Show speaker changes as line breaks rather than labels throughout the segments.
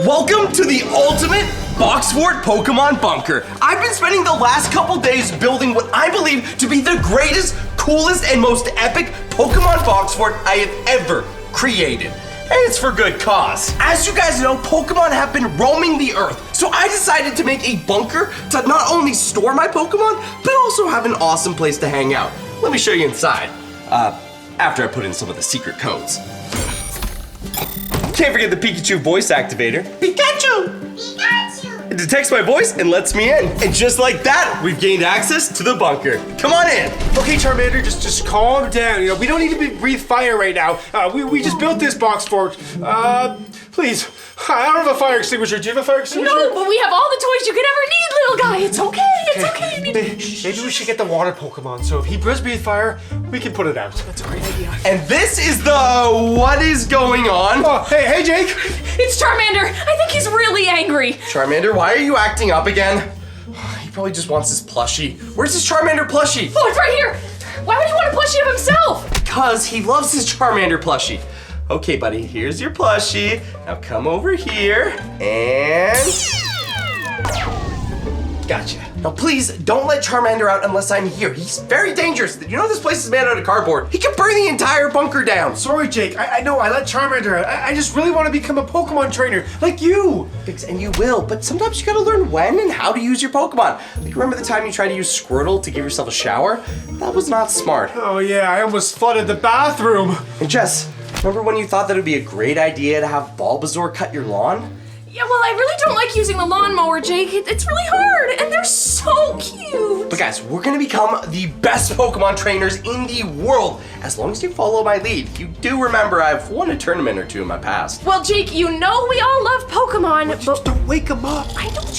Welcome to the ultimate box fort Pokemon bunker. I've been spending the last couple days building what I believe to be the greatest, coolest, and most epic Pokemon box fort I have ever created. And it's for good cause. As you guys know, Pokemon have been roaming the earth, so I decided to make a bunker to not only store my Pokemon, but also have an awesome place to hang out. Let me show you inside, after I put in some of the secret codes. Can't forget the Pikachu voice activator. Pikachu! Pikachu! It detects my voice and lets me in. And just like that, we've gained access to the bunker. Come on in.
Okay, Charmander, just calm down. You know, we don't need to breathe fire right now. We just built this box fort. Please. I don't have a fire extinguisher. Do you have a fire extinguisher?
No, but we have all the toys you could ever need, little guy. It's okay. It's okay.
Maybe we should get the water Pokemon. So if he does breathe fire, we can put it out.
That's a great idea.
And this is the what is going on?
Oh, hey, Jake.
It's Charmander. I think he's really angry.
Charmander, why are you acting up again? He probably just wants his plushie. Where's his Charmander plushie?
Oh, it's right here. Why would he want a plushie of himself?
Because he loves his Charmander plushie. Okay, buddy, here's your plushie. Now come over here and... Gotcha. Now please, don't let Charmander out unless I'm here. He's very dangerous. You know this place is made out of cardboard. He can burn the entire bunker down.
Sorry, Jake. I know I let Charmander out. I just really want to become a Pokemon trainer, like you.
And you will, but sometimes you gotta learn when and how to use your Pokemon. Like, remember the time you tried to use Squirtle to give yourself a shower? That was not smart.
Oh yeah, I almost flooded the bathroom.
And Jess, remember when you thought that it would be a great idea to have Bulbasaur cut your lawn?
Yeah, well, I really don't like using the lawnmower, Jake. It's really hard, and they're so cute.
But guys, we're gonna become the best Pokemon trainers in the world, as long as you follow my lead. You do remember I've won a tournament or two in my past.
Well, Jake, you know we all love Pokemon,
Just don't wake him up.
I don't.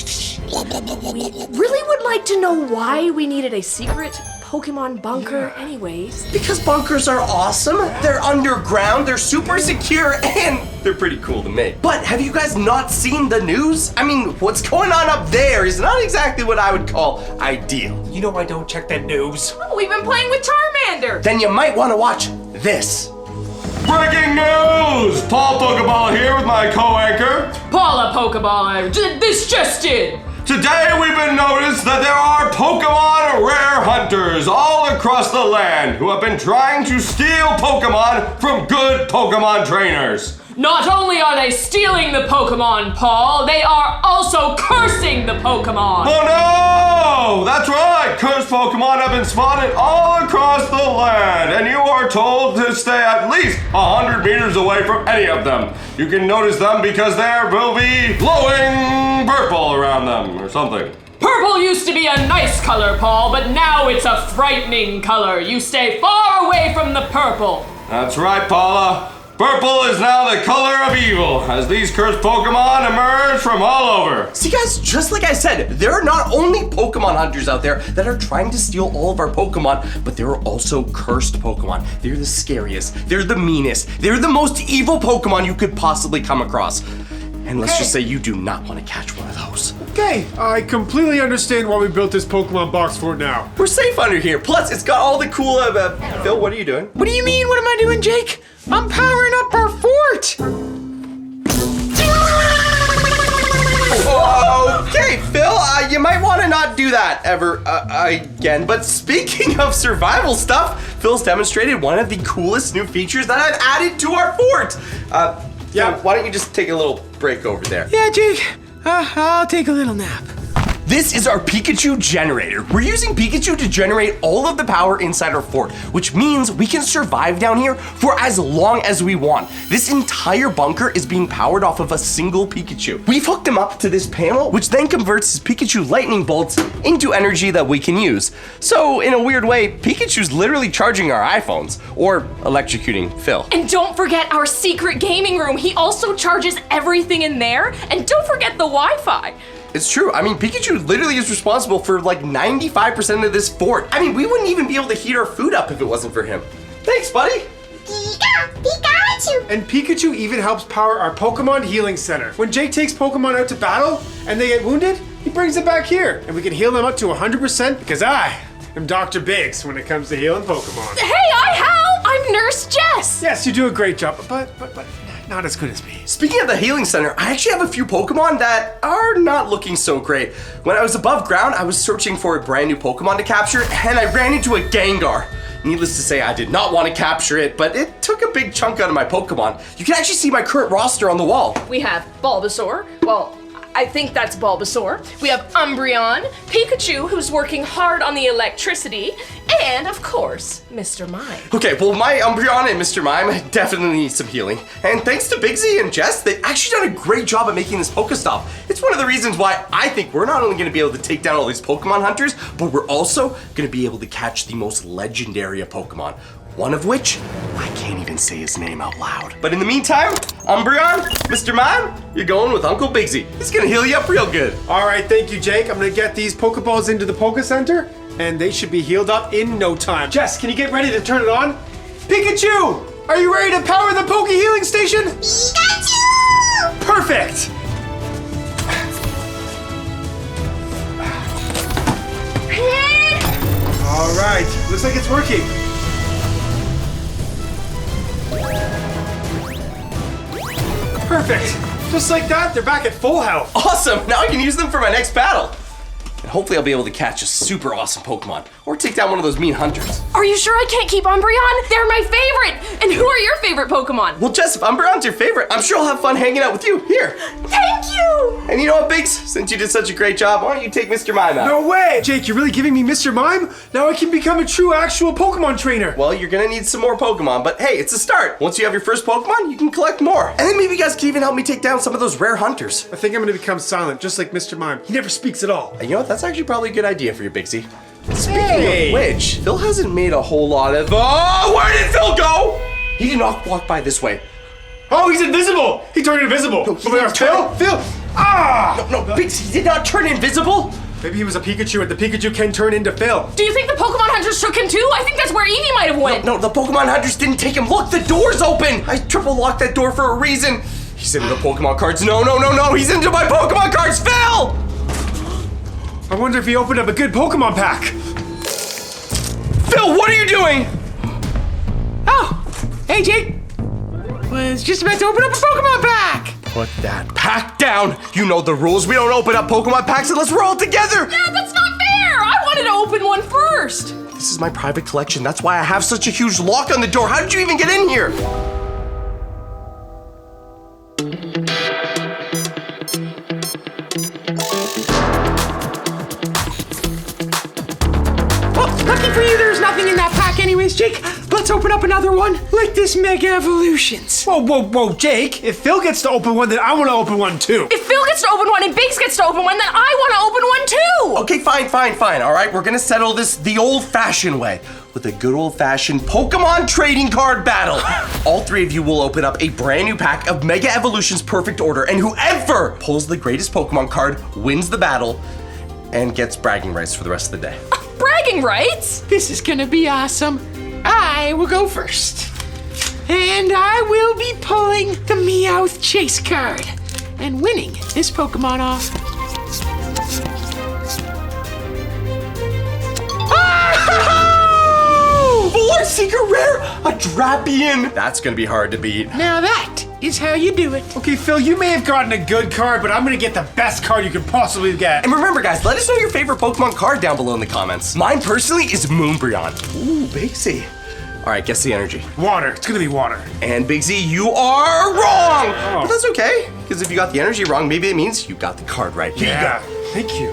We really would like to know why we needed a secret Pokemon bunker anyways.
Because bunkers are awesome, they're underground, they're super secure, and they're pretty cool to make. But have you guys not seen the news? I mean, what's going on up there is not exactly what I would call ideal.
You know I don't check the news.
Oh, we've been playing with Charmander.
Then you might want to watch this.
Breaking news! Paul Pokeball here with my co-anchor.
Paula Pokeball, this just did.
Today we've been noticed that there are Pokemon rare hunters all across the land who have been trying to steal Pokemon from good Pokemon trainers.
Not only are they stealing the Pokemon, Paul, they are also cursing the Pokemon.
Oh no! That's right! Cursed Pokemon have been spotted all across the land, and you are told to stay at least 100 meters away from any of them. You can notice them because there will be glowing purple around them, or something.
Purple used to be a nice color, Paul, but now it's a frightening color. You stay far away from the purple.
That's right, Paula. Purple is now the color of evil, as these cursed Pokemon emerge from all over.
See guys, just like I said, there are not only Pokemon hunters out there that are trying to steal all of our Pokemon, but there are also cursed Pokemon. They're the scariest, they're the meanest, they're the most evil Pokemon you could possibly come across. And let's just say you do not want to catch one of those.
Okay, I completely understand why we built this Pokemon box fort now.
We're safe under here. Plus, it's got all the cool, Phil, what are you doing?
What do you mean? What am I doing, Jake? I'm powering up our fort!
Okay, Phil, you might want to not do that ever again. But speaking of survival stuff, Phil's demonstrated one of the coolest new features that I've added to our fort. Yeah, why don't you just take a little break over there?
Yeah, Jake. I'll take a little nap.
This is our Pikachu generator. We're using Pikachu to generate all of the power inside our fort, which means we can survive down here for as long as we want. This entire bunker is being powered off of a single Pikachu. We've hooked him up to this panel, which then converts his Pikachu lightning bolts into energy that we can use. So in a weird way, Pikachu's literally charging our iPhones or electrocuting Phil.
And don't forget our secret gaming room. He also charges everything in there. And don't forget the Wi-Fi.
It's true. I mean, Pikachu literally is responsible for like 95% of this fort. I mean, we wouldn't even be able to heat our food up if it wasn't for him. Thanks, buddy.
Pikachu!
And Pikachu even helps power our Pokemon Healing Center. When Jake takes Pokemon out to battle and they get wounded, he brings them back here. And we can heal them up to 100% because I am Dr. Biggs when it comes to healing Pokemon.
Hey, I help! I'm Nurse Jess!
Yes, you do a great job, but not as good as me.
Speaking of the healing center, I actually have a few Pokemon that are not looking so great. When I was above ground, I was searching for a brand new Pokemon to capture, and I ran into a Gengar. Needless to say, I did not want to capture it, but it took a big chunk out of my Pokemon. You can actually see my current roster on the wall.
We have Bulbasaur. Well, I think that's Bulbasaur. We have Umbreon, Pikachu, who's working hard on the electricity, and of course, Mr. Mime.
Okay, well, my Umbreon and Mr. Mime definitely need some healing. And thanks to Bigsy and Jess, they've actually done a great job at making this Pokestop. It's one of the reasons why I think we're not only going to be able to take down all these Pokemon hunters, but we're also going to be able to catch the most legendary of Pokemon. One of which, I can't even say his name out loud. But in the meantime, Umbreon, Mr. Mime, you're going with Uncle Bigsy. He's gonna heal you up real good.
All right, thank you, Jake. I'm gonna get these Pokeballs into the Poke Center, and they should be healed up in no time. Jess, can you get ready to turn it on? Pikachu, are you ready to power the Poke Healing Station?
Pikachu!
Perfect. All right, looks like it's working. Perfect. Just like that, they're back at full health.
Awesome, now I can use them for my next battle. And hopefully I'll be able to catch a super awesome Pokemon, or take down one of those mean hunters.
Are you sure I can't keep Umbreon? They're my favorite! And who are your favorite Pokemon?
Well, Jess, if Umbreon's your favorite, I'm sure I'll have fun hanging out with you. Here.
Thank you!
And you know what, Biggs? Since you did such a great job, why don't you take Mr. Mime out?
No way! Jake, you're really giving me Mr. Mime? Now I can become a true actual Pokemon trainer.
Well, you're gonna need some more Pokemon, but hey, it's a start. Once you have your first Pokemon, you can collect more. And then maybe you guys can even help me take down some of those rare hunters.
I think I'm gonna become silent, just like Mr. Mime. He never speaks at all.
And you know what? That's actually probably a good idea for you, Bigsy. Speaking of which, Phil hasn't made a whole lot of... Oh, where did Phil go? He did not walk by this way.
Oh, he's invisible! He turned invisible!
No, he
Oh my
didn't
gosh, Phil! Ah!
No, Bigsy did not turn invisible.
Maybe he was a Pikachu and the Pikachu can turn into Phil.
Do you think the Pokemon Hunters took him too? I think that's where Eevee might have went.
No, the Pokemon Hunters didn't take him. Look, the door's open. I triple locked that door for a reason. He's into the Pokemon cards. No, he's into my Pokemon cards, Phil!
I wonder if he opened up a good Pokemon pack.
Phil, what are you doing?
Oh, hey Jake. Was just about to open up a Pokemon pack.
Put that pack down. You know the rules. We don't open up Pokemon packs unless we're all together.
Yeah, that's not fair! I wanted to open one first!
This is my private collection. That's why I have such a huge lock on the door. How did you even get in here?
Well, lucky for you, there's nothing in that pack anyways, Jake. Let's open up another one, like this Mega Evolutions.
Whoa, Jake. If Phil gets to open one, then I want to open one too.
If Phil gets to open one and Biggs gets to open one, then I want to open one too!
Okay, fine. All right, we're gonna settle this the old-fashioned way with a good old-fashioned Pokemon trading card battle. All three of you will open up a brand new pack of Mega Evolutions Perfect Order, and whoever pulls the greatest Pokemon card wins the battle and gets bragging rights for the rest of the day.
Bragging rights?
This is gonna be awesome. I will go first. And I will be pulling the Meowth Chase card and winning this Pokemon off. Oh!
Full secret rare, a Drapion. That's gonna be hard to beat.
Now that is how you do it.
Okay, Phil, you may have gotten a good card, but I'm gonna get the best card you could possibly get.
And remember, guys, let us know your favorite Pokemon card down below in the comments. Mine personally is Moonbreon. Ooh, Bigsy. All right, guess the energy.
Water. It's gonna be water.
And Bigsy, you are wrong. But that's okay, because if you got the energy wrong, maybe it means you got the card right. Here you go.
Thank you.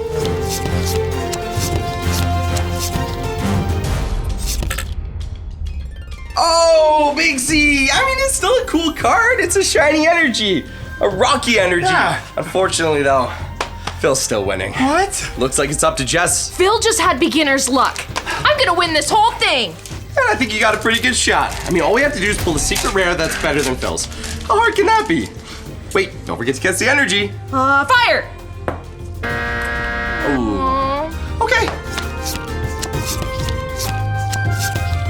Oh, Bigsy. I mean, it's still a cool card. It's a shiny energy, a rocky energy.
Yeah.
Unfortunately, though, Phil's still winning.
What?
Looks like it's up to Jess.
Phil just had beginner's luck. I'm gonna win this whole thing.
And I think you got a pretty good shot. I mean, all we have to do is pull the secret rare that's better than Phil's. How hard can that be? Wait, don't forget to guess the energy.
Fire!
Ooh. Okay.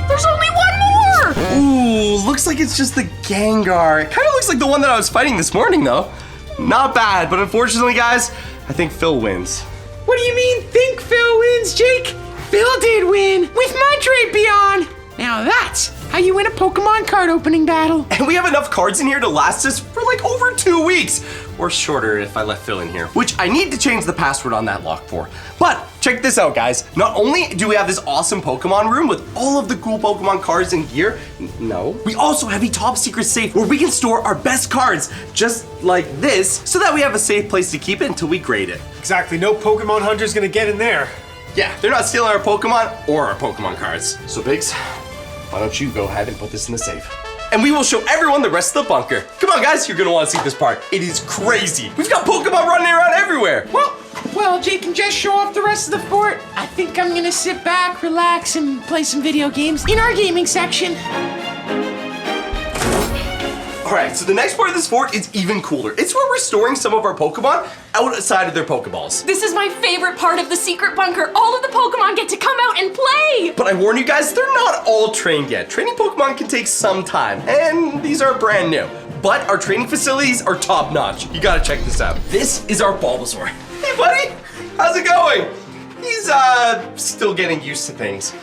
There's only one more!
Ooh, looks like it's just the Gengar. It kind of looks like the one that I was fighting this morning, though. Not bad, but unfortunately, guys, I think Phil wins.
What do you mean, think Phil wins, Jake? Phil did win with my Drapion. Now that's how Are you in a Pokemon card opening battle?
And we have enough cards in here to last us for like over 2 weeks. Or shorter if I let Phil in here. Which I need to change the password on that lock for. But check this out, guys. Not only do we have this awesome Pokemon room with all of the cool Pokemon cards and gear, no. We also have a top secret safe where we can store our best cards, just like this, so that we have a safe place to keep it until we grade it.
Exactly, no Pokemon hunter's gonna get in there.
Yeah, they're not stealing our Pokemon or our Pokemon cards. So Biggs, why don't you go ahead and put this in the safe? And we will show everyone the rest of the bunker. Come on, guys, you're gonna wanna see this part. It is crazy. We've got Pokemon running around everywhere.
Well, Jake can just show off the rest of the fort. I think I'm gonna sit back, relax, and play some video games in our gaming section.
All right, so the next part of this fort is even cooler. It's where we're storing some of our Pokemon outside of their Pokeballs.
This is my favorite part of the secret bunker. All of the Pokemon get to come out and play.
But I warn you guys, they're not all trained yet. Training Pokemon can take some time, and these are brand new. But our training facilities are top notch. You gotta check this out. This is our Bulbasaur. Hey buddy, how's it going? He's still getting used to things.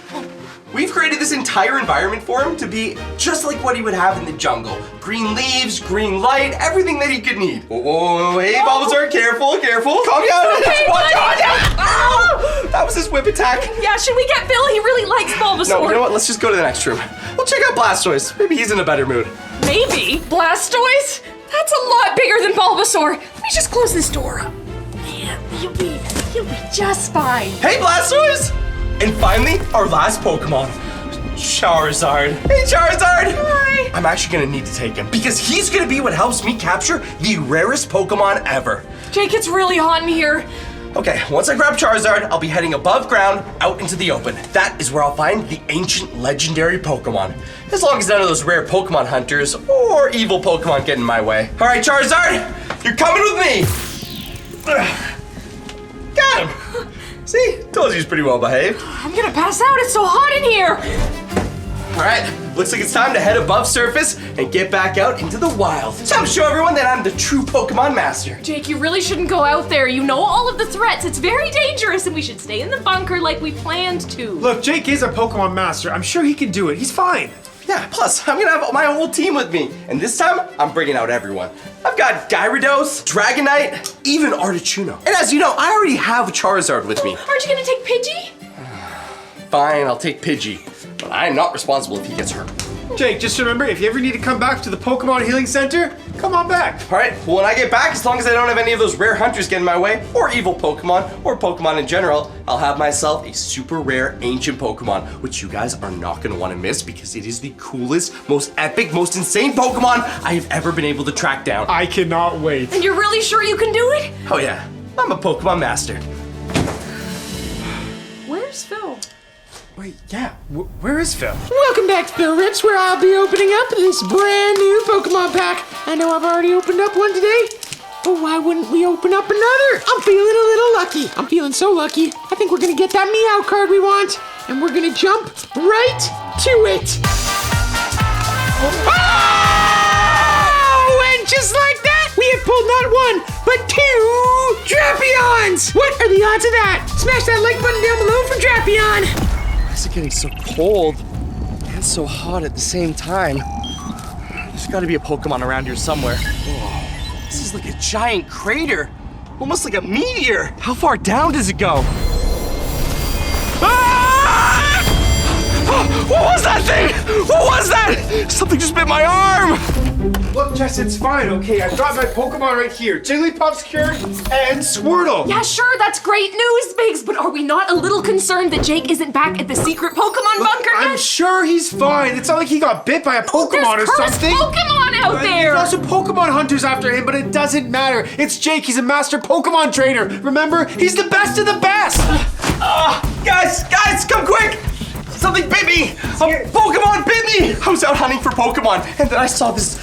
We've created this entire environment for him to be just like what he would have in the jungle. Green leaves, green light, everything that he could need. Whoa, hey Bulbasaur, careful, careful. Calm down.
Okay,
Watch
buddy.
out. Ow! That was his whip attack.
Yeah, should we get Bill? He really likes Bulbasaur.
No, you know what? Let's just go to the next room. We'll check out Blastoise. Maybe he's in a better mood.
Maybe. Blastoise? That's a lot bigger than Bulbasaur. Let me just close this door up. Yeah, he'll be just fine.
Hey, Blastoise! And finally, our last Pokemon, Charizard. Hey, Charizard!
Hi.
I'm actually gonna need to take him because he's gonna be what helps me capture the rarest Pokemon ever.
Jake, it's really hot in here.
Okay, once I grab Charizard, I'll be heading above ground out into the open. That is where I'll find the ancient legendary Pokemon. As long as none of those rare Pokemon hunters or evil Pokemon get in my way. All right, Charizard, you're coming with me. Got him. See, told you he's pretty well behaved.
I'm gonna pass out. It's so hot in here.
All right, looks like it's time to head above surface and get back out into the wild. It's time to show everyone that I'm the true Pokemon master.
Jake, you really shouldn't go out there. You know all of the threats. It's very dangerous, and we should stay in the bunker like we planned to.
Look, Jake is a Pokemon master. I'm sure he can do it. He's fine.
Yeah, plus I'm gonna have my whole team with me. And this time, I'm bringing out everyone. I've got Gyarados, Dragonite, even Articuno. And as you know, I already have Charizard with me.
Aren't you gonna take Pidgey?
Fine, I'll take Pidgey. But I am not responsible if he gets hurt.
Jake, just remember, if you ever need to come back to the Pokemon Healing Center, come on back.
All right, well, when I get back, as long as I don't have any of those rare hunters get in my way, or evil Pokemon, or Pokemon in general, I'll have myself a super rare ancient Pokemon, which you guys are not gonna wanna miss because it is the coolest, most epic, most insane Pokemon I have ever been able to track down.
I cannot wait.
And you're really sure you can do it?
Oh yeah, I'm a Pokemon master.
Where's Phil?
Wait, yeah, where is Phil?
Welcome back to Phil Rips, where I'll be opening up this brand new Pokemon pack. I know I've already opened up one today, but why wouldn't we open up another? I'm feeling a little lucky. I'm feeling so lucky. I think we're gonna get that Meow card we want, and we're gonna jump right to it. Oh! And just like that, we have pulled not one, but 2 Drapions! What are the odds of that? Smash that like button down below for Drapion!
Why is it getting so cold and so hot at the same time? There's gotta be a Pokemon around here somewhere. Whoa, this is like a giant crater, almost like a meteor. How far down does it go? Ah! Oh, what was that thing? What was that? Something just bit my arm.
Look, Jess, it's fine, okay? I've got my Pokemon right here. Jigglypuff's cured and Squirtle.
Yeah, sure, that's great news, Biggs, but are we not a little concerned that Jake isn't back at the secret Pokemon bunker yet?
I'm sure he's fine. It's not like he got bit by a Pokemon or
There's cursed
something.
Pokemon out there!
There's also Pokemon hunters after him, but it doesn't matter. It's Jake. He's a master Pokemon trainer. Remember? He's the best of the best.
Guys, come quick! Something bit me! A Pokemon bit me! I was out hunting for Pokemon, and then I saw this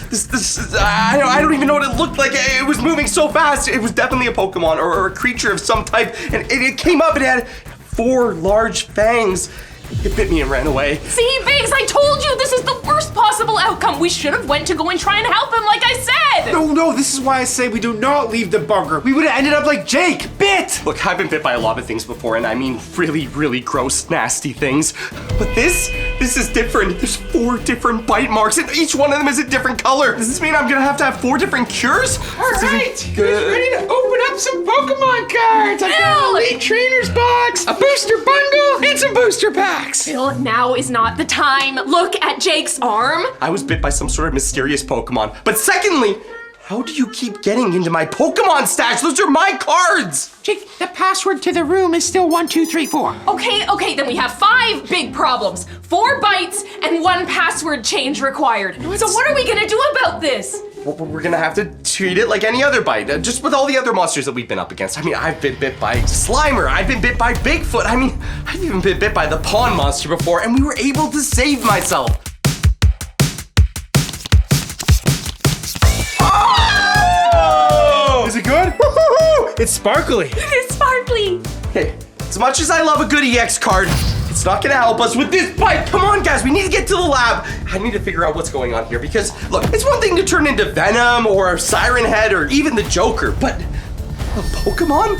I don't even know what it looked like. It was moving so fast. It was definitely a Pokemon or a creature of some type, and it came up and it had 4 large fangs. It bit me and ran away.
See, Biggs, I told you this is the worst possible outcome. We should have went to go and try and help him like I said.
No, this is why I say we do not leave the bunker. We would have ended up like Jake, bit.
Look, I've been bit by a lot of things before, and I mean really, really gross, nasty things. But this This is different. There's 4 different bite marks, and each one of them is a different color. Does this mean I'm gonna have to have 4 different cures?
All right, who's ready to open up some Pokemon cards? I got an Elite Trainers box, a booster bundle, and some booster packs.
Phil, now is not the time. Look at Jake's arm.
I was bit by some sort of mysterious Pokemon. But secondly, how do you keep getting into my Pokemon stash? Those are my cards!
Jake, the password to the room is still 1234.
Okay, then we have 5 big problems. 4 bites and 1 password change required. So what are we gonna do about this?
We're gonna have to treat it like any other bite, just with all the other monsters that we've been up against. I mean, I've been bit by Slimer, I've been bit by Bigfoot, I mean, I've even been bit by the Pawn Monster before, and we were able to save myself. Oh!
Is it good? Woo-hoo-hoo! It's sparkly.
It's sparkly.
Hey, as much as I love a good EX card, it's not gonna help us with this bite. Come on, guys, we need to get to the lab. I need to figure out what's going on here because, look, it's one thing to turn into Venom or Siren Head or even the Joker, but a Pokemon?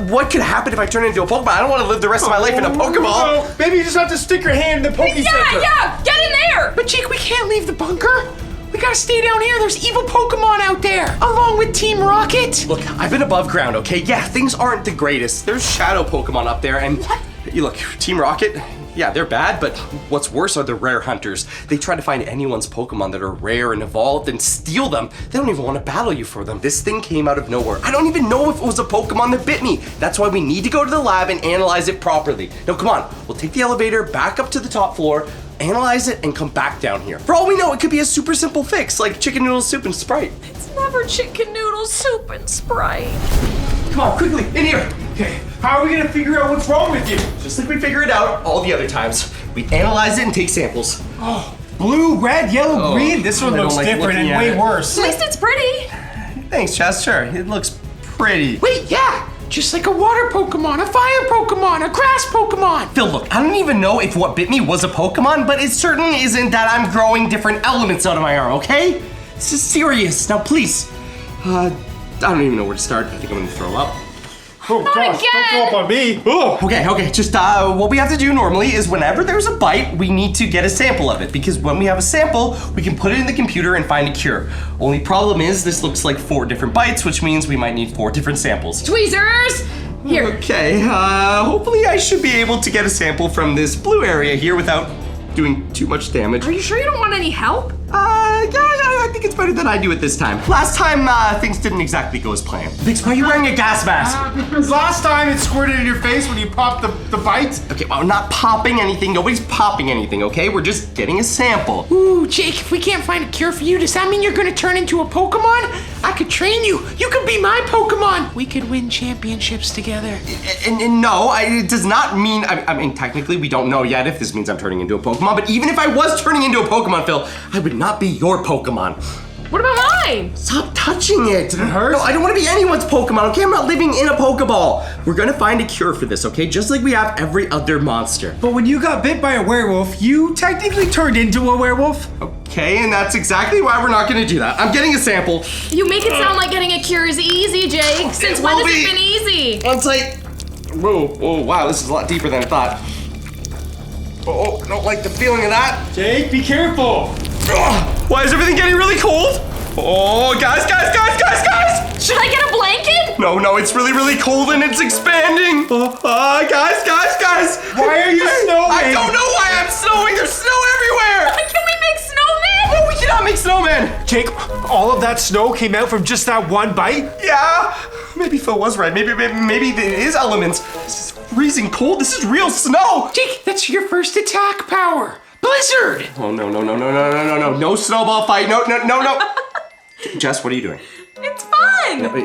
What could happen if I turn into a Pokemon? I don't want to live the rest of my life in a Pokeball.
Oh, maybe you just have to stick your hand in the Poke Center.
Yeah, get in there.
But Jake, we can't leave the bunker. We gotta stay down here. There's evil Pokemon out there, along with Team Rocket.
Look, I've been above ground, okay? Yeah, things aren't the greatest. There's shadow Pokemon up there, and you look, Team Rocket, yeah, they're bad, but what's worse are the rare hunters. They try to find anyone's Pokemon that are rare and evolved and steal them. They don't even want to battle you for them. This thing came out of nowhere. I don't even know if it was a Pokemon that bit me. That's why we need to go to the lab and analyze it properly. Now, come on, we'll take the elevator back up to the top floor, analyze it, and come back down here. For all we know, it could be a super simple fix, like chicken noodle soup and Sprite.
It's never chicken noodle soup and Sprite.
Come on, quickly, in here.
Okay, how are we gonna figure out what's wrong with you?
Just like we figure it out all the other times. We analyze it and take samples.
Oh, blue, red, yellow, green. This one
I don't
looks
like
different
looking
and
at
way
it.
worse.
At least it's pretty.
Thanks, Jess. Sure, it looks pretty.
Wait, yeah, just like a water Pokemon, a fire Pokemon, a grass Pokemon.
Phil, look, I don't even know if what bit me was a Pokemon, but it certainly isn't that I'm growing different elements out of my arm, okay? This is serious. Now, please. I don't even know where to start. I think I'm gonna throw up.
Oh gosh, don't go up on me. Oh.
Okay, just what we have to do normally is whenever there's a bite, we need to get a sample of it, because when we have a sample, we can put it in the computer and find a cure. Only problem is this looks like 4 different bites, which means we might need 4 different samples.
Tweezers. Here.
Okay, hopefully I should be able to get a sample from this blue area here without doing too much damage.
Are you sure you don't want any help?
Yeah, I think it's better that I do it this time. Last time, things didn't exactly go as planned. Vix, why are you wearing a gas mask?
Last time it squirted in your face when you popped the bite.
Okay, well, I'm not popping anything. Nobody's popping anything, okay? We're just getting a sample.
Ooh, Jake, if we can't find a cure for you, does that mean you're gonna turn into a Pokemon? I could train you. You could be my Pokemon. We could win championships together.
And no, it does not mean, I mean, technically we don't know yet if this means I'm turning into a Pokemon, but even if I was turning into a Pokemon, Phil, I would not be your Pokemon.
What about mine?
Stop touching it. Did
it hurt?
No, I don't want to be anyone's Pokemon, okay? I'm not living in a Pokeball. We're gonna find a cure for this, okay? Just like we have every other monster.
But when you got bit by a werewolf, you technically turned into a werewolf.
Okay, and that's exactly why we're not gonna do that. I'm getting a sample.
You make it sound like getting a cure is easy, Jake. Since when has it been easy?
Once whoa, wow, this is a lot deeper than I thought. Oh, I don't like the feeling of that.
Jake, be careful.
Ugh, why is everything getting really cold? Oh, guys!
Should I get a blanket?
No, it's really cold and it's expanding. Guys!
Why are you snowing?
I don't know why I'm snowing. There's snow everywhere.
Can we make snowmen?
Oh, we cannot make snowmen.
Jake, all of that snow came out from just that one bite?
Yeah, maybe Phil was right. Maybe it is elements. This is freezing cold. This is real snow.
Jake, that's your first attack power. Blizzard!
Oh, no. No snowball fight. No. Jess, what are you doing?
It's fun.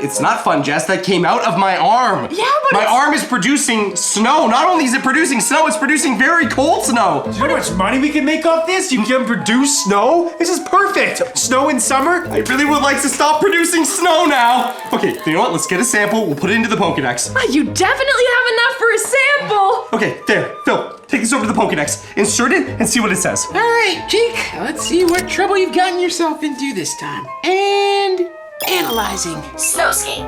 It's not fun, Jess. That came out of my arm.
Yeah, but
my arm is producing snow. Not only is it producing snow, it's producing very cold snow.
Do you know how much money we can make off this? You can produce snow? This is perfect. Snow in summer?
I really would like to stop producing snow now. Okay, you know what? Let's get a sample. We'll put it into the Pokedex.
You definitely have enough for a sample.
Okay, there. Phil, take this over to the Pokedex. Insert it and see what it says.
All right, Jake, let's see what trouble you've gotten yourself into this time. And analyzing.
Snowscape.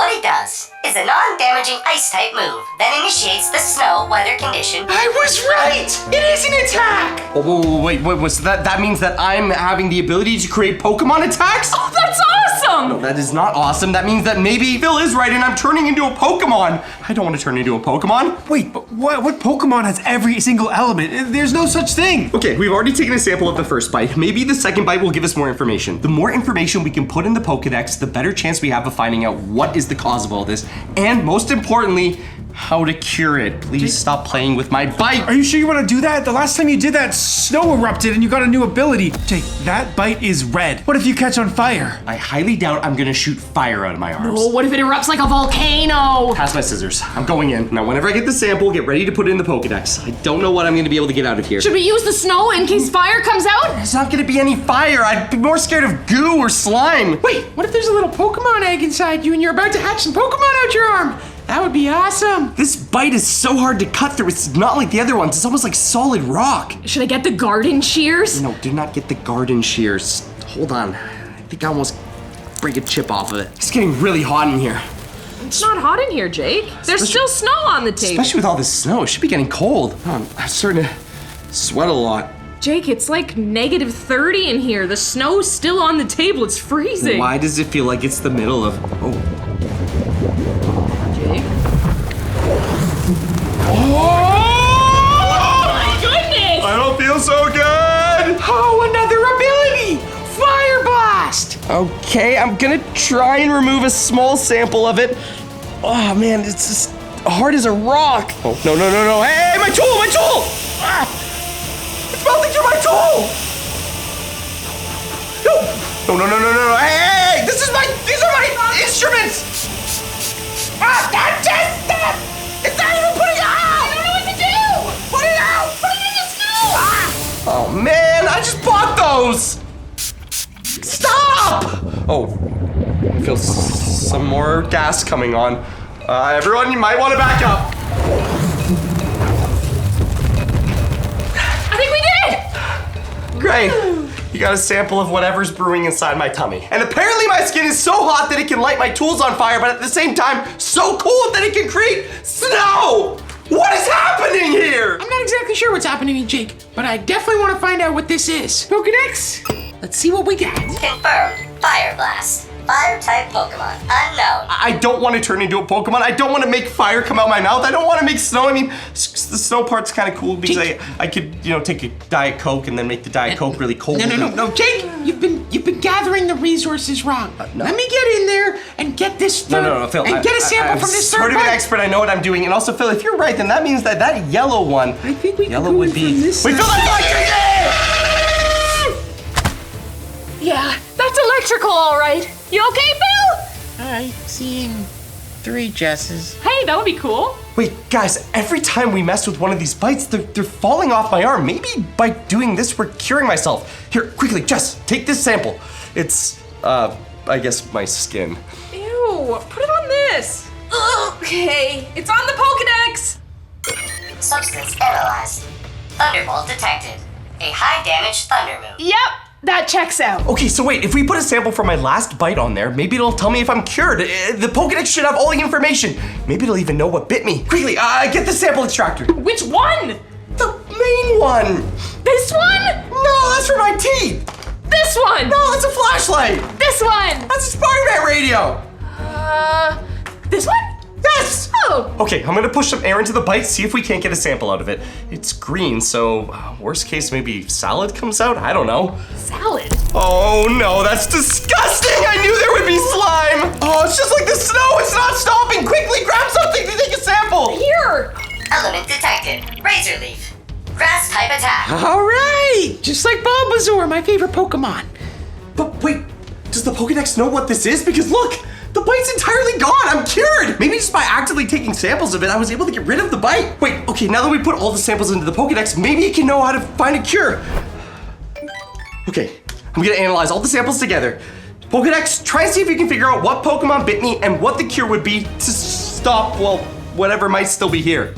What it does is a non-damaging ice-type move that initiates the snow weather condition.
I was right! It is an attack!
Oh, wait, so that means that I'm having the ability to create Pokemon attacks?
Oh, that's awesome!
That is not awesome. That means that maybe Phil is right and I'm turning into a Pokemon. I don't want to turn into a Pokemon.
Wait, but what Pokemon has every single element? There's no such thing.
Okay, we've already taken a sample of the first bite. Maybe the second bite will give us more information. The more information we can put in the Pokedex, the better chance we have of finding out what is the cause of all this. And most importantly, how to cure it. Please stop playing with my bite.
Are you sure you want to do that? The last time you did that, snow erupted and you got a new ability. Jake, that bite is red. What if you catch on fire?
I highly doubt I'm gonna shoot fire out of my arms.
Oh, what if it erupts like a volcano?
Pass my scissors. I'm going in. Now, whenever I get the sample, get ready to put it in the Pokedex. I don't know what I'm gonna be able to get out of here.
Should we use the snow in case fire comes out?
There's not gonna be any fire. I'd be more scared of goo or slime.
Wait, what if there's a little Pokemon egg inside you and you're about to hatch some Pokemon out your arm? That would be awesome.
This bite is so hard to cut through. It's not like the other ones. It's almost like solid rock.
Should I get the garden shears?
No, do not get the garden shears. Hold on. I think I almost break a chip off of it. It's getting really hot in here.
It's not hot in here, Jake. There's still snow on the table.
Especially with all this snow. It should be getting cold. I'm starting to sweat a lot.
Jake, it's like -30 in here. The snow's still on the table. It's freezing.
Why does it feel like it's the middle of... Oh.
Jake?
Oh
my goodness!
I don't feel so good!
Oh, another ability! Fire Blast!
Okay, I'm gonna try and remove a small sample of it. Oh man, it's just hard as a rock. Oh, no. Hey, my tool! Ah! It's melting through my tool! No. Hey, these are my instruments! Ah, stop! It's not even putting out! I don't know what to do! Put it out! Put it in the snow! Ah! Oh man, I just bought those! Stop! Oh, I feel some more gas coming on. Everyone, you might want to back up.
I think we did!
Great. You got a sample of whatever's brewing inside my tummy. And apparently my skin is so hot that it can light my tools on fire, but at the same time, so cold that it can create snow! What is happening here?
I'm not exactly sure what's happening, Jake, but I definitely want to find out what this is. Pokedex, let's see what we got.
Confirmed. Fire Blast. Fire-type Pokemon. Unknown.
I don't want to turn into a Pokemon. I don't want to make fire come out my mouth. I don't want to make snow. I mean, the snow part's kind of cool because I could, take a Diet Coke and then make the Diet Coke really cold.
No, Jake, you've been gathering the resources wrong.
No.
Let me get in there and get this third,
No, Phil.
and get a sample from this third
I'm sort of an
bite.
expert. I know what I'm doing. And also, Phil, if you're right, then that means that yellow one.
I think we can
yellow
go
would
in
be.
from this
Wait, Phil,
side.
that's electric!
Yeah, that's electrical, all right. You okay, Bill?
I'm seeing 3 Jesses.
Hey, that would be cool.
Wait, guys, every time we mess with one of these bites, they're falling off my arm. Maybe by doing this, we're curing myself. Here, quickly, Jess, take this sample. It's, I guess my skin.
Ew, put it on this. Okay, it's on the Pokedex.
Substance analyzed. Thunderbolt detected. A high-damage thunder move.
Yep, that checks out.
Okay, so wait, if we put a sample from my last bite on there, maybe it'll tell me if I'm cured. The Pokedex should have all the information. Maybe it'll even know what bit me. Quickly, get the sample extractor.
Which one?
The main one.
This one?
No, that's for my teeth.
This one?
No, that's a flashlight.
This one?
That's a Spider-Man radio.
This one?
Yes.
Oh.
Okay, I'm gonna push some air into the bite, see if we can't get a sample out of it. It's green, so worst case, maybe salad comes out? I don't know.
Salad.
Oh no, that's disgusting! I knew there would be slime! Oh, it's just like the snow, it's not stopping! Quickly, grab something to take a sample!
Here.
Element detected. Razor Leaf. Grass type attack.
All right, just like Bulbasaur, my favorite Pokemon.
But wait, does the Pokedex know what this is? Because look, the bite's entirely gone, I'm cured! Maybe just by actively taking samples of it, I was able to get rid of the bite. Wait, okay, now that we put all the samples into the Pokedex, maybe it can know how to find a cure. Okay, I'm gonna analyze all the samples together. Pokedex, try and see if you can figure out what Pokemon bit me and what the cure would be to stop, well, whatever might still be here.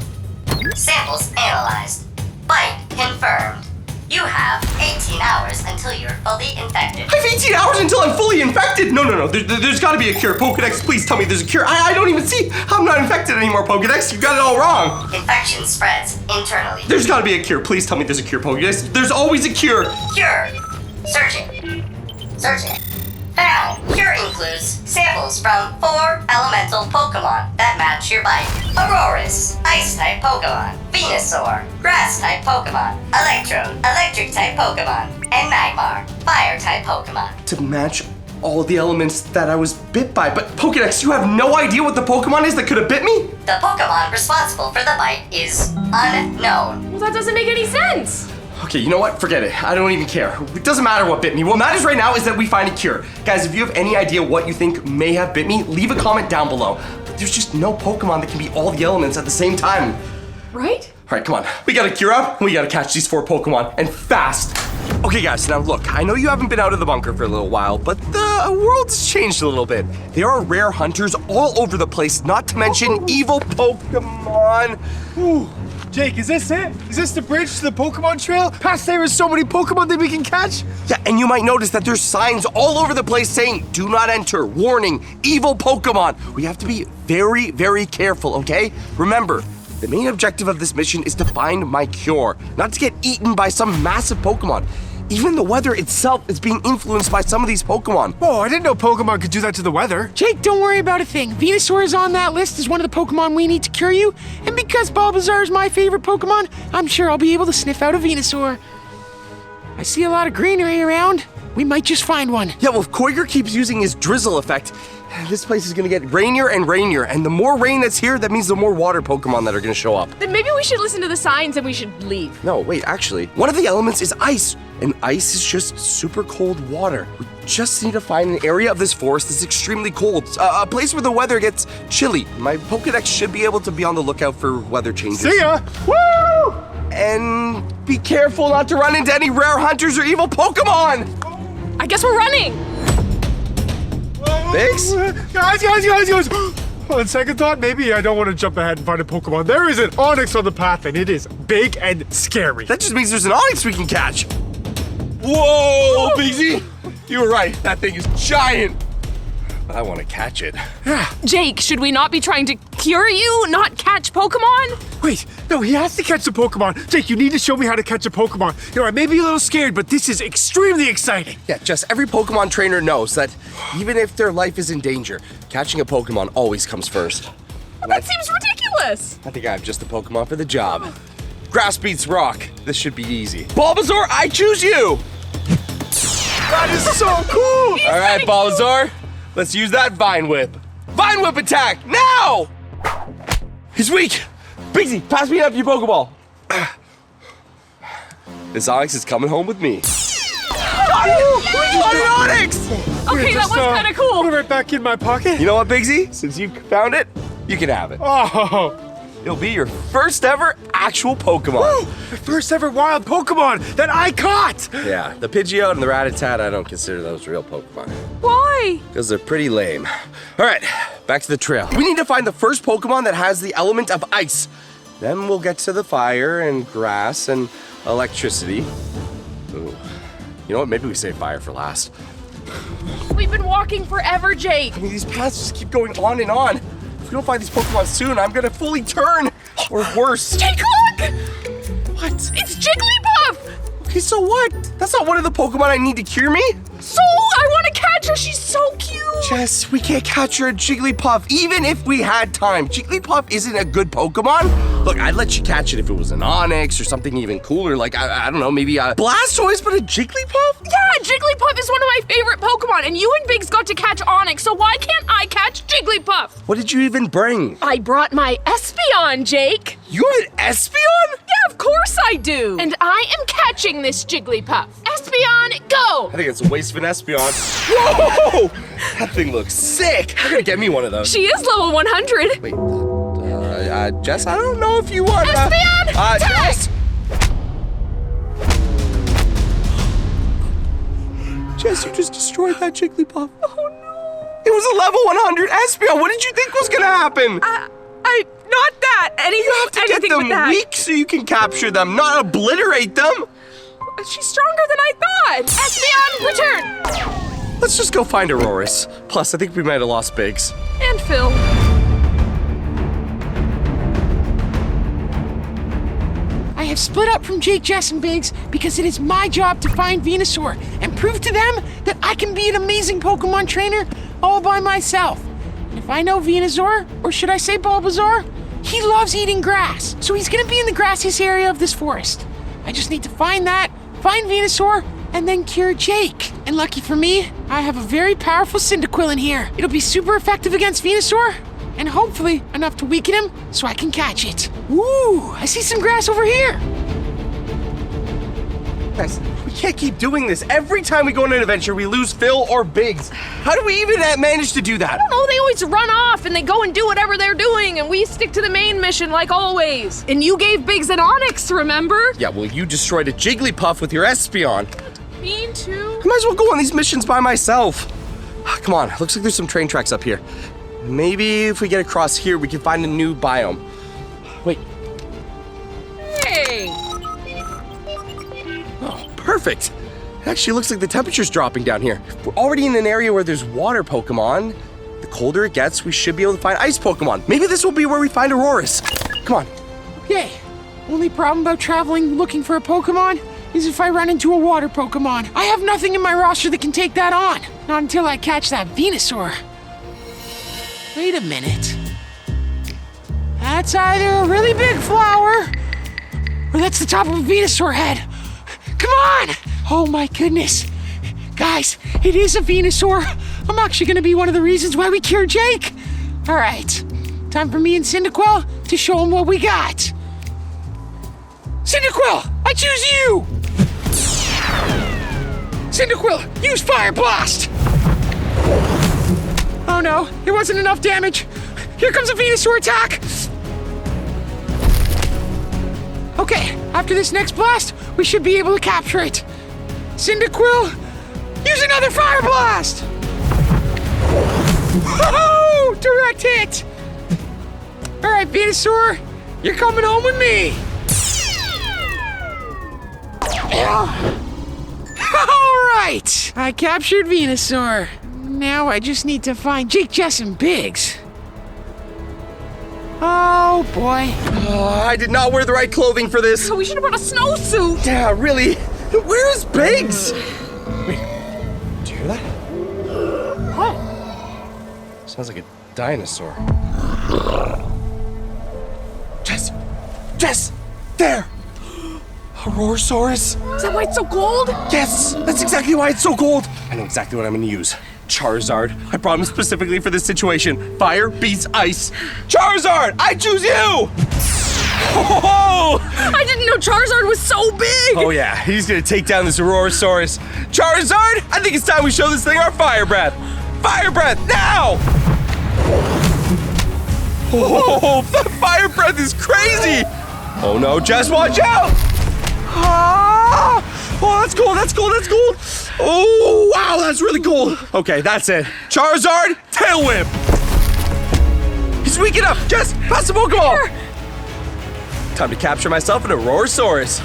Samples analyzed. Bite confirmed. You have 18 18 hours until you're fully infected.
I have 18 hours until I'm fully infected. No. There's got to be a cure. Pokedex, please tell me there's a cure. I don't even see. I'm not infected anymore, Pokedex. You got it all wrong.
Infection spreads internally.
There's got to be a cure. Please tell me there's a cure, Pokedex. There's always a cure.
Cure. Searching. Found. Cure includes samples from 4 elemental Pokemon that match your bite. Aurorus, Ice-type Pokemon. Venusaur, Grass-type Pokemon. Electrode, Electric-type Pokemon. And Magmar, Fire-type Pokemon.
To match all the elements that I was bit by. But Pokedex, you have no idea what the Pokemon is that could have bit me?
The Pokemon responsible for the bite is unknown.
Well, that doesn't make any sense.
Okay, you know what? Forget it. I don't even care. It doesn't matter what bit me. What matters right now is that we find a cure. Guys, if you have any idea what you think may have bit me, leave a comment down below. But there's just no Pokemon that can be all the elements at the same time.
Right?
All right, come on. We gotta cure up, and we gotta catch these 4 Pokemon, and fast. Okay, guys, now look, I know you haven't been out of the bunker for a little while, but the world's changed a little bit. There are rare hunters all over the place, not to mention evil Pokemon.
Ooh. Jake, is this it? Is this the bridge to the Pokemon Trail? Past there is so many Pokemon that we can catch?
Yeah, and you might notice that there's signs all over the place saying, do not enter, warning, evil Pokemon. We have to be very, very careful, okay? Remember, the main objective of this mission is to find my cure, not to get eaten by some massive Pokemon. Even the weather itself is being influenced by some of these Pokemon.
Oh, I didn't know Pokemon could do that to the weather.
Jake, don't worry about a thing. Venusaur is on that list as one of the Pokemon we need to cure you. And because Bulbasaur is my favorite Pokemon, I'm sure I'll be able to sniff out a Venusaur. I see a lot of greenery around. We might just find one.
Yeah, well, if Koiger keeps using his drizzle effect, this place is gonna get rainier and rainier. And the more rain that's here, that means the more water Pokemon that are gonna show up.
Then maybe we should listen to the signs and we should leave.
No, wait, actually, one of the elements is ice. And ice is just super cold water. We just need to find an area of this forest that's extremely cold. A place where the weather gets chilly. My Pokedex should be able to be on the lookout for weather changes.
See ya! Woo!
And be careful not to run into any rare hunters or evil Pokemon!
I guess we're running.
Thanks.
Guys! On second thought, maybe I don't want to jump ahead and find a Pokemon. There is an Onix on the path, and it is big and scary.
That just means there's an Onix we can catch. Whoa, Bigsy! You were right, that thing is giant. But I want to catch it.
Jake, should we not be trying to cure you, not catch Pokemon?
Wait, no, he has to catch the Pokemon. Jake, you need to show me how to catch a Pokemon. You know, I may be a little scared, but this is extremely exciting.
Yeah, Jess, every Pokemon trainer knows that even if their life is in danger, catching a Pokemon always comes first.
That seems ridiculous.
I think I have just the Pokemon for the job. Grass beats rock. This should be easy. Bulbasaur, I choose you!
That is so cool!
All right, Bulbasaur, let's use that Vine Whip. Vine Whip attack, now! He's weak. Bigsy, pass me up your Pokeball. This Onix is coming home with me. Got it! We got an Onix!
Okay, that was kind of cool.
Put it right back in my pocket.
You know what, Bigsy? Since you found it, you can have it.
Oh,
It'll be your first ever actual Pokemon.
woo! The first ever wild Pokemon that I caught!
Yeah, the Pidgeot and the Rattata, I don't consider those real Pokemon.
Why?
Because they're pretty lame. All right, back to the trail. We need to find the first Pokemon that has the element of ice. Then we'll get to the fire and grass and electricity. Ooh. You know what? Maybe we save fire for last.
We've been walking forever, Jake.
I mean, these paths just keep going on and on. If we don't find these Pokemon soon, I'm gonna fully turn. Or worse.
Jake, look!
What?
It's Jigglypuff!
Okay, so what? That's not one of the Pokemon I need to cure me.
So, I want to catch her. She's so cute.
Jess, we can't catch her at Jigglypuff, even if we had time. Jigglypuff isn't a good Pokemon. Look, I'd let you catch it if it was an Onix or something even cooler, like, I don't know, maybe a Blastoise, but a Jigglypuff?
Yeah, Jigglypuff is one of my favorite Pokemon, and you and Biggs got to catch Onix, so why can't I catch Jigglypuff?
What did you even bring?
I brought my Espeon, Jake.
You have an Espeon?
Yeah, of course I do. And I am catching this Jigglypuff. Espeon, go!
I think it's a waste of an Espeon. Whoa! That thing looks sick. You're gonna get me one of those.
She is level 100.
Wait, Jess, I don't know if you want
Espeon, attack!
Jess! Jess, you just destroyed that Jigglypuff. Oh no. It was a level 100 Espeon. What did you think was gonna happen?
Not that.
You have to get them weak so you can capture them, not obliterate them.
She's stronger than I thought. Espeon, return.
Let's just go find Auroras. Plus, I think we might have lost Biggs.
And Phil.
I have split up from Jake, Jess, and Biggs because it is my job to find Venusaur and prove to them that I can be an amazing Pokemon trainer all by myself. And if I know Venusaur, or should I say Bulbasaur, he loves eating grass, so he's gonna be in the grassiest area of this forest. I just need to find that, find Venusaur, and then cure Jake. And lucky for me, I have a very powerful Cyndaquil in here. It'll be super effective against Venusaur, and hopefully enough to weaken him so I can catch it. Ooh, I see some grass over here.
Guys, we can't keep doing this. Every time we go on an adventure, we lose Phil or Biggs. How do we even manage to do that?
No, they always run off and they go and do whatever they're doing, and we stick to the main mission like always. And you gave Biggs an Onix, remember?
Yeah, well, you destroyed a Jigglypuff with your Espeon.
Mean too.
I might as well go on these missions by myself. Come on, looks like there's some train tracks up here. Maybe if we get across here, we can find a new biome. Wait.
Hey.
Oh, perfect. It actually looks like the temperature's dropping down here. We're already in an area where there's water Pokemon. The colder it gets, we should be able to find ice Pokemon. Maybe this will be where we find Auroras. Come on.
Okay, only problem about traveling looking for a Pokemon is if I run into a water Pokemon. I have nothing in my roster that can take that on. Not until I catch that Venusaur. Wait a minute. That's either a really big flower, or that's the top of a Venusaur head. Come on! Oh my goodness. Guys, it is a Venusaur. I'm actually gonna be one of the reasons why we cured Jake. All right, time for me and Cyndaquil to show him what we got. Cyndaquil, I choose you! Cyndaquil, use Fire Blast! Oh no, it wasn't enough damage. Here comes a Venusaur attack! Okay, after this next blast, we should be able to capture it. Cyndaquil, use another Fire Blast! Whoa! Direct hit! Alright, Venusaur, you're coming home with me! Alright! I captured Venusaur. Now I just need to find Jake, Jess, and Biggs. Oh boy.
Oh, I did not wear the right clothing for this.
We should have brought a snowsuit.
Yeah, really. Where is Biggs? Wait, do you hear that?
Huh?
Sounds like a dinosaur. Jess! There! Aurorasaurus?
Is that why it's so cold?
Yes! That's exactly why it's so cold! I know exactly what I'm gonna use. Charizard. I brought him specifically for this situation. Fire beats ice. Charizard! I choose you! Oh!
I didn't know Charizard was so big!
Oh yeah, he's gonna take down this Aurorasaurus. Charizard, I think it's time we show this thing our Fire Breath. Fire Breath, now! Oh, the Fire Breath is crazy! Oh no, Jess, watch out! Ah! Oh, that's cold. Oh, wow, that's really cold. Okay, that's it. Charizard, Tail Whip! He's weak enough. Jess, pass the Pokeball! Time to capture myself an Aurorasaurus.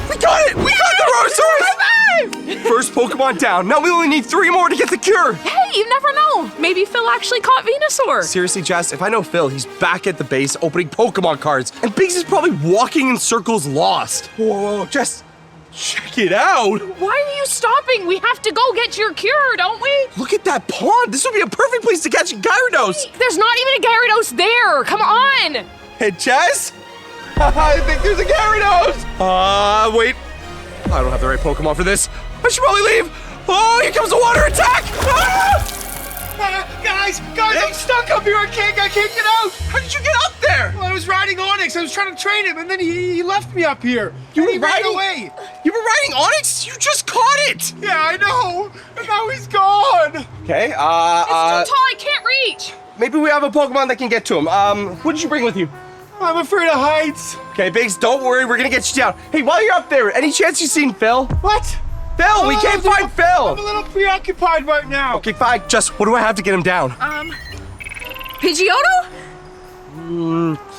We got it! We got the Aurorasaurus! First Pokemon down. Now we only need 3 more to get the cure.
Hey, you never know. Maybe Phil actually caught Venusaur.
Seriously, Jess, if I know Phil, he's back at the base opening Pokemon cards. And Biggs is probably walking in circles lost. Whoa, Jess, check it out.
Why are you stopping? We have to go get your cure, don't we?
Look at that pond. This would be a perfect place to catch a Gyarados.
There's not even a Gyarados there. Come on.
Hey, Jess? I think there's a Gyarados. Wait. I don't have the right Pokemon for this. I should probably leave. Oh, here comes a water attack.
Guys, I'm stuck up here. I can't get out.
How did you get up there?
Well, I was riding Onix. I was trying to train him, and then he left me up here.
You
And
were
he ran
riding-
away.
You were riding Onix? You just caught it.
Yeah, I know. And now he's gone.
Okay,
It's too tall. I can't reach.
maybe we have a Pokemon that can get to him. What did you bring with you?
I'm afraid of heights.
Okay, Biggs, don't worry. We're gonna get you down. Hey, while you're up there, any chance you've seen Phil?
What?
Phil, we can't find
I'm a
Phil.
little preoccupied right now.
Okay, fine. Just what do I have to get him down?
Pidgeotto?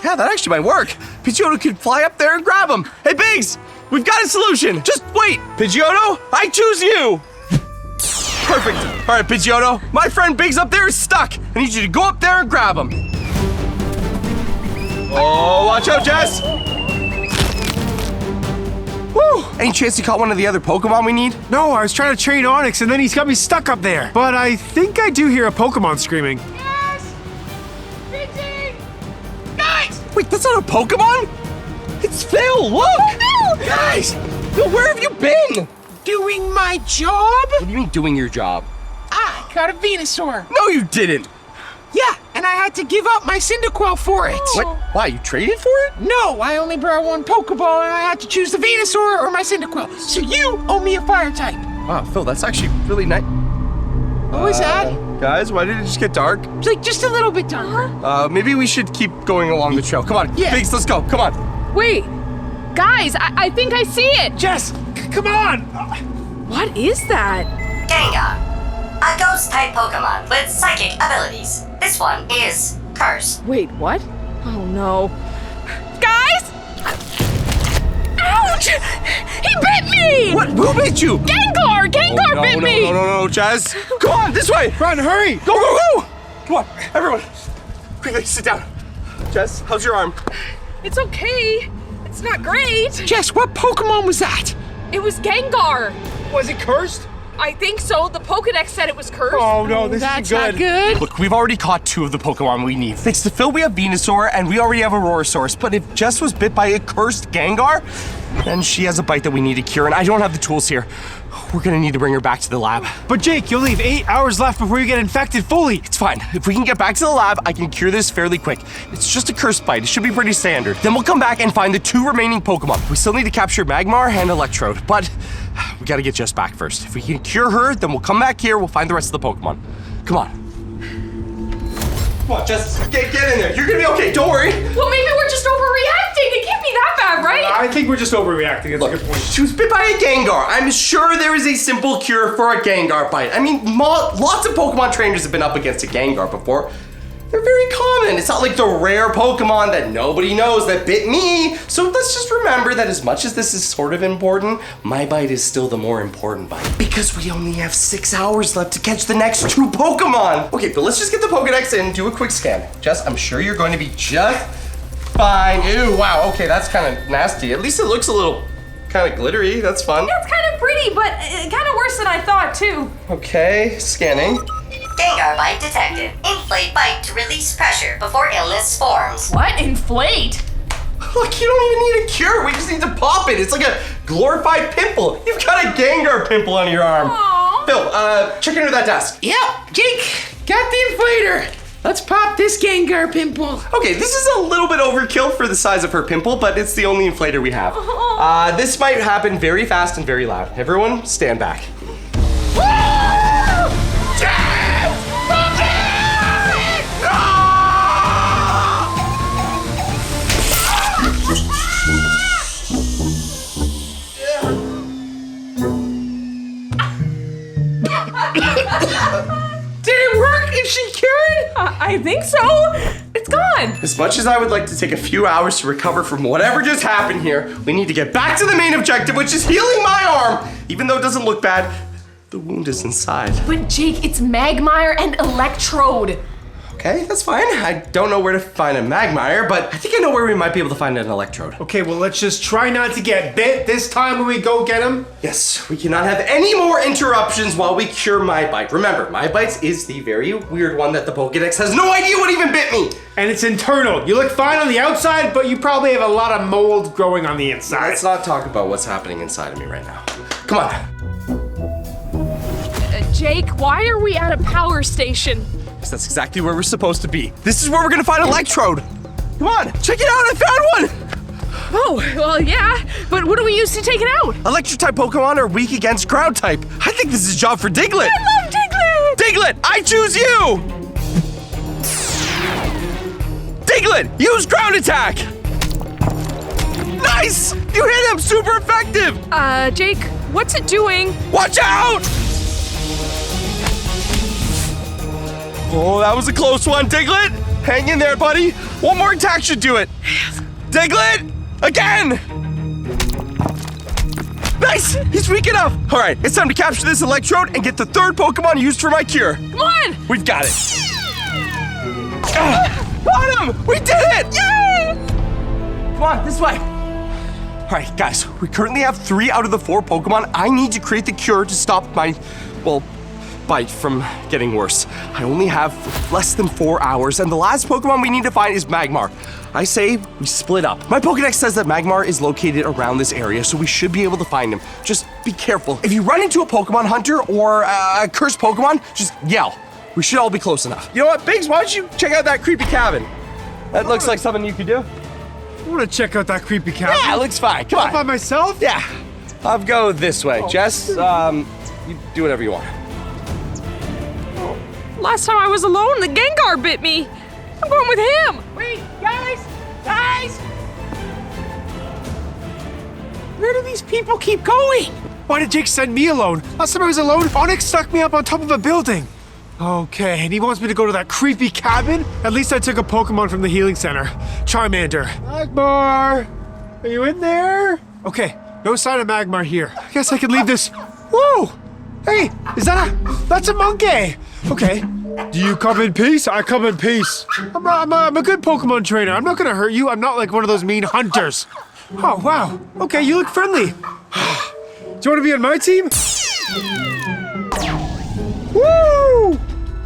Yeah, that actually might work. Pidgeotto could fly up there and grab him. Hey, Biggs, we've got a solution. Just wait. Pidgeotto, I choose you. Perfect. All right, Pidgeotto, my friend Biggs up there is stuck. I need you to go up there and grab him. Oh, watch out, Jess. Woo. Any chance you caught one of the other Pokemon we need?
No, I was trying to train Onyx and then he's got me stuck up there. But I think I do hear a Pokemon screaming.
Yes! Fitting! Guys!
Wait, that's not a Pokemon? It's Phil, look!
Oh, Phil!
Guys, Phil, where have you been?
Doing my job?
What do you mean doing your job?
I caught a Venusaur.
No, you didn't.
Yeah, and I had to give up my Cyndaquil for it.
What? Why, you traded for it?
No, I only brought one Pokeball and I had to choose the Venusaur or my Cyndaquil. So you owe me a fire type.
Wow, Phil, that's actually really nice.
What was that?
Guys, why did it just get dark?
It's like just a little bit darker.
Maybe we should keep going along the trail. Come on,
Yeah.
Biggs, let's go. Come on.
Wait, guys, I think I see it.
Jess, come on!
What is that?
Gengar, a ghost-type Pokemon with psychic abilities. This one is cursed.
Wait, what? Oh no. Guys! Ouch! He bit me!
What? Who bit you?
Gengar! Gengar
no,
bit
no,
me!
No, Jazz. Come on, this way.
Run, hurry!
Go, go, go! Come on, everyone. Quickly, sit down. Jess, how's your arm?
It's okay. It's not great.
Jess, what Pokemon was that?
It was Gengar.
Was it cursed?
I think so. The Pokedex said it was cursed.
Oh no, this
That's
isn't
not good.
Look, we've already caught 2 of the Pokemon we need. Thanks to Phil, we have Venusaur, and we already have Aurorasaurus. But if Jess was bit by a cursed Gengar, then she has a bite that we need to cure, and I don't have the tools here. We're gonna need to bring her back to the lab.
But Jake, you'll leave 8 hours left before you get infected fully.
It's fine. If we can get back to the lab, I can cure this fairly quick. It's just a cursed bite. It should be pretty standard. Then we'll come back and find the 2 remaining Pokemon. We still need to capture Magmar and Electrode, but we gotta get Jess back first. If we can cure her, then we'll come back here, we'll find the rest of the Pokemon. Come on. Come on, Jess, get in there. You're gonna be okay, don't worry.
Well, maybe we're just overreacting. It can't be that bad, right?
I think we're just overreacting. That's a good point.
She was bit by a Gengar. I'm sure there is a simple cure for a Gengar bite. I mean, lots of Pokemon trainers have been up against a Gengar before. They're very common. It's not like the rare Pokemon that nobody knows that bit me. So let's just remember that as much as this is sort of important, my bite is still the more important bite. Because we only have 6 hours left to catch the next 2 Pokemon. Okay, but let's just get the Pokedex and do a quick scan. Jess, I'm sure you're going to be just fine. Ew, wow, okay, that's kind of nasty. At least it looks a little kind of glittery. That's fun.
It's kind of pretty, but kind of worse than I thought, too.
Okay, scanning.
Gengar bite detected. Inflate bite to release pressure before illness forms.
What? Inflate?
Look, you don't even need a cure. We just need to pop it. It's like a glorified pimple. You've got a Gengar pimple on your arm.
Aww.
Phil, check into that desk.
Yep, Jake, got the inflator. Let's pop this Gengar pimple.
Okay, this is a little bit overkill for the size of her pimple, but it's the only inflator we have. This might happen very fast and very loud. Everyone, stand back.
Did it work? Is she cured?
I think so. It's gone.
As much as I would like to take a few hours to recover from whatever just happened here, we need to get back to the main objective, which is healing my arm. Even though it doesn't look bad, the wound is inside.
But Jake, it's Magmire and Electrode.
Okay, that's fine. I don't know where to find a Magmire, but I think I know where we might be able to find an Electrode.
Okay, well, let's just try not to get bit this time when we go get him.
Yes, we cannot have any more interruptions while we cure my bite. Remember, my bites is the very weird one that the Pokedex has no idea what even bit me.
And it's internal. You look fine on the outside, but you probably have a lot of mold growing on the inside.
Let's not talk about what's happening inside of me right now. Come on.
Jake, why are we at a power station?
That's exactly where we're supposed to be. This is where we're gonna find Electrode. Come on, check it out, I found one!
Oh, well, yeah, but what do we use to take it out?
Electric-type Pokemon are weak against ground-type. I think this is a job for Diglett.
I love Diglett!
Diglett, I choose you! Diglett, use ground attack! Nice! You hit him, super effective!
Jake, what's it doing?
Watch out! Oh, that was a close one, Diglett. Hang in there, buddy. One more attack should do it. Diglett, again. Nice, he's weak enough. All right, it's time to capture this electrode and get the third Pokemon used for my cure.
Come on!
We've got it. Got him! We did it! Yay! Come on, this way. All right, guys, we currently have 3 out of the 4 Pokemon. I need to create the cure to stop my, well, bite from getting worse. I only have less than 4 hours, and the last Pokemon we need to find is Magmar. I say we split up. My Pokedex says that Magmar is located around this area, so we should be able to find him. Just be careful. If you run into a Pokemon hunter or a cursed Pokemon, just yell. We should all be close enough. You know what, Biggs, why don't you check out that creepy cabin? That looks like something you could do.
I want to check out that creepy cabin.
Yeah, it looks fine. Come
All by
on.
myself?
Yeah. I'll go this way. Jess, you do whatever you want.
Last time I was alone, the Gengar bit me. I'm going with him.
Wait, guys! Where do these people keep going?
Why did Jake send me alone? Last time I was alone, Onyx stuck me up on top of a building. Okay, and he wants me to go to that creepy cabin? At least I took a Pokemon from the healing center. Charmander. Magmar! Are you in there? Okay, no sign of Magmar here. I guess I can leave this. Whoa! Hey, that's a monkey! Okay. Do you come in peace? I come in peace. I'm a good Pokemon trainer. I'm not gonna hurt you. I'm not like one of those mean hunters. Oh, wow. Okay, you look friendly. Do you want to be on my team? Woo!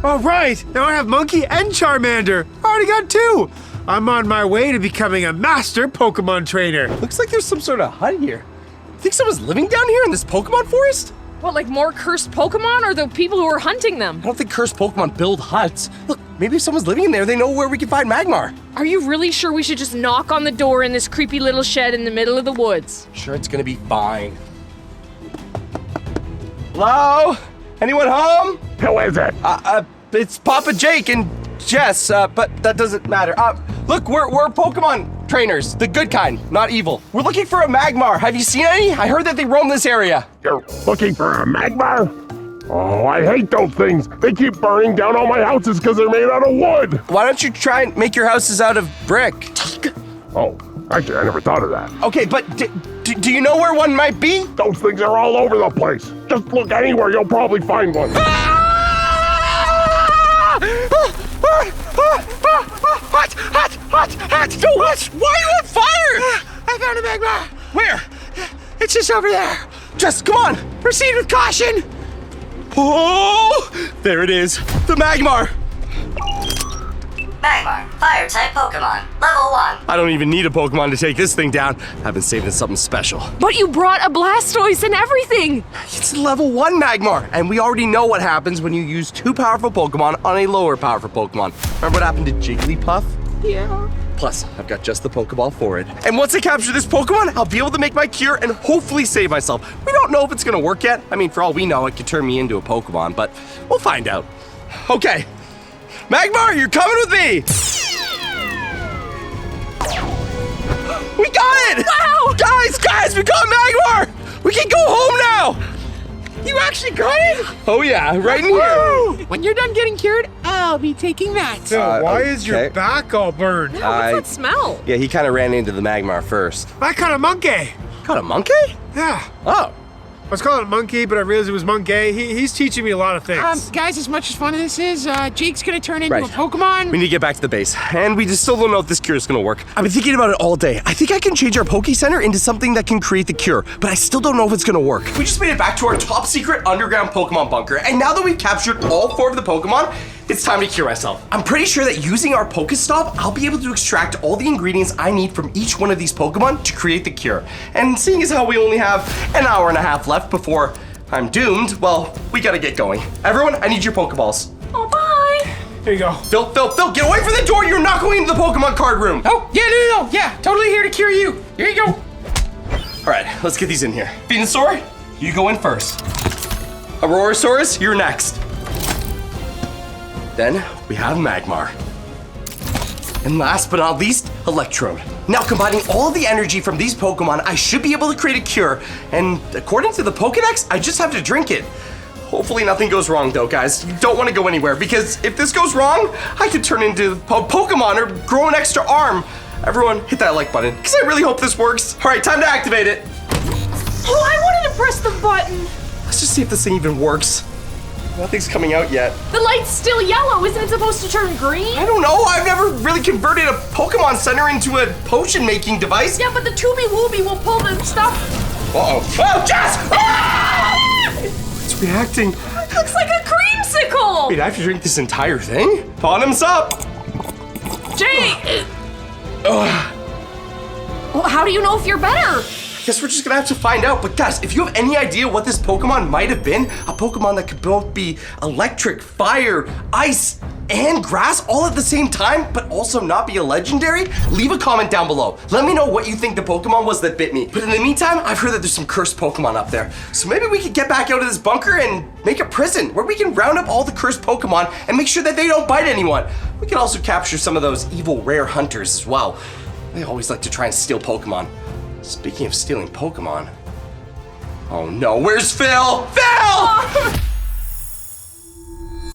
All right, now I have Monkey and Charmander. I already got 2. I'm on my way to becoming a master Pokemon trainer.
Looks like there's some sort of hut here. Think someone's living down here in this Pokemon forest?
What, like more cursed Pokemon or the people who are hunting them?
I don't think cursed Pokemon build huts. Look, maybe if someone's living in there, they know where we can find Magmar.
Are you really sure we should just knock on the door in this creepy little shed in the middle of the woods?
Sure, it's gonna be fine. Hello? Anyone home?
Who is it?
It's Papa Jake and Jess, but that doesn't matter. Look, we're Pokemon trainers, the good kind, not evil. We're looking for a Magmar. Have you seen any? I heard that they roam this area.
You're looking for a Magmar? Oh, I hate those things. They keep burning down all my houses because they're made out of wood.
Why don't you try and make your houses out of brick?
Oh, actually, I never thought of that.
Okay, but do you know where one might be?
Those things are all over the place. Just look anywhere, you'll probably find one.
What? Why are you on fire?
I found a Magmar!
Where?
It's just over there!
Jess, come on!
Proceed with caution!
Oh! There it is, the Magmar!
Magmar, Fire-type Pokemon, level 1.
I don't even need a Pokemon to take this thing down. I've been saving something special.
But you brought a Blastoise and everything!
It's level 1 Magmar, and we already know what happens when you use 2 powerful Pokemon on a lower powerful Pokemon. Remember what happened to Jigglypuff?
Yeah.
Plus, I've got just the Pokeball for it. And once I capture this Pokemon, I'll be able to make my cure and hopefully save myself. We don't know if it's gonna work yet. I mean, for all we know, it could turn me into a Pokemon, but we'll find out. Okay, Magmar, you're coming with me! We got it!
Wow!
Guys, we got Magmar! We can go home now!
You actually got it?
Oh yeah, right in here.
When you're done getting cured, I'll be taking that.
So why is your
okay.
back all burned?
What's that smell?
Yeah, he kind of ran into the Magmar first.
I caught a monkey.
Caught a monkey?
Yeah.
Oh.
I was calling it monkey, but I realized it was monkey. He's teaching me a lot of things.
Guys, as much as fun as this is, Jake's gonna turn into
Right.
a Pokemon.
We need to get back to the base, and we just still don't know if this cure is gonna work. I've been thinking about it all day. I think I can change our Poke Center into something that can create the cure, but I still don't know if it's gonna work. We just made it back to our top secret underground Pokemon bunker, and now that we've captured all 4 of the Pokemon, it's time to cure myself. I'm pretty sure that using our Pokestop, I'll be able to extract all the ingredients I need from each one of these Pokemon to create the cure. And seeing as how we only have an hour and a half left before I'm doomed, well, we gotta get going. Everyone, I need your Pokeballs.
Oh, bye!
Here you go.
Phil, get away from the door! You're not going into the Pokemon card room!
Oh, yeah, no, yeah, totally here to cure you. Here you go.
All right, let's get these in here. Venusaur, you go in first. Aurorasaurus, you're next. Then we have Magmar. And last but not least, Electrode. Now combining all of the energy from these Pokemon, I should be able to create a cure. And according to the Pokedex, I just have to drink it. Hopefully nothing goes wrong though, guys. You don't want to go anywhere because if this goes wrong, I could turn into Pokemon or grow an extra arm. Everyone, hit that like button because I really hope this works. All right, time to activate it.
Oh, I wanted to press the button.
Let's just see if this thing even works. Nothing's coming out yet.
The light's still yellow. Isn't it supposed to turn green?
I don't know. I've never really converted a Pokemon Center into a potion making device.
Yeah, but the Tooby Wooby will pull the stuff.
Uh-oh. Oh, Jess! Ah! It's reacting.
It looks like a creamsicle.
Wait, I have to drink this entire thing? Bottoms up.
Jay. Well, how do you know if you're better?
Guess we're just gonna have to find out. But guys, if you have any idea what this Pokemon might have been, a Pokemon that could both be electric, fire, ice, and grass all at the same time, but also not be a legendary, leave a comment down below. Let me know what you think the Pokemon was that bit me. But in the meantime, I've heard that there's some cursed Pokemon up there. So maybe we could get back out of this bunker and make a prison where we can round up all the cursed Pokemon and make sure that they don't bite anyone. We can also capture some of those evil rare hunters as well. They always like to try and steal Pokemon. Speaking of stealing Pokemon, oh no, where's Phil? Phil!